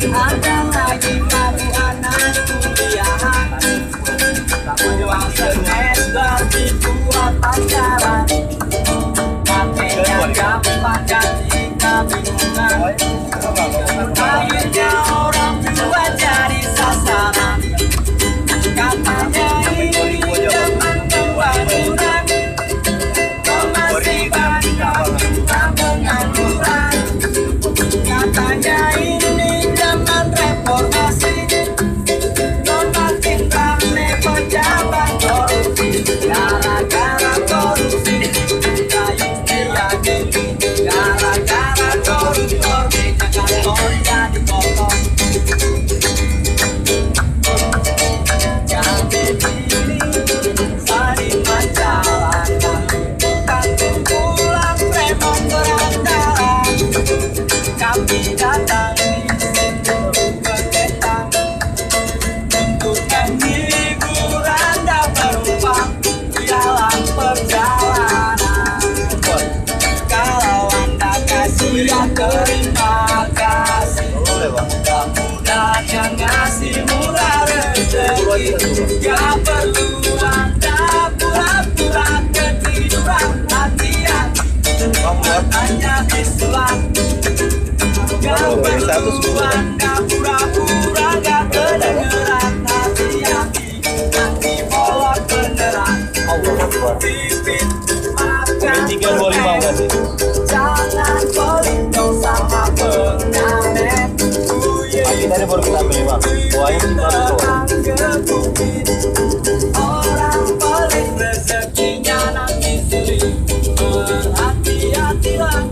Ada lagi baru anak kuliahan, uang semester dibuat pacaran, makanya gampang ganti kebingungan. Akhirnya orang tua jadi sasaran, katanya ini teman pengangguran, masih banyak orang pengangguran. Katanya ini zaman reformasi, makin rame pejabat korupsi. Gara-gara korupsi kayu diyakini, gara-gara koruptor kantor jadi kotor. Jadi ini saling menjalankan, bukan kumpulan preman berandalan. Kami datang di sini berketang untuk menghibur Anda penumpang dalam perjalanan. Kalau Anda kasihan, terima kasih. Mudah-mudahan yang ngasih murah rezeki. Gak perlu Anda pura-pura ketiduran, hati-hati hanya isulan. Gak perlu Anda pura-pura gak kedengeran, hati-hati nanti bolot beneran. Pipit makan permen, jangan pelitong sama pengamen. Dari baru kita beli bang, Berenang ke bukit, orang pelit rezekinya nanti sulit. Berhati-hatilah,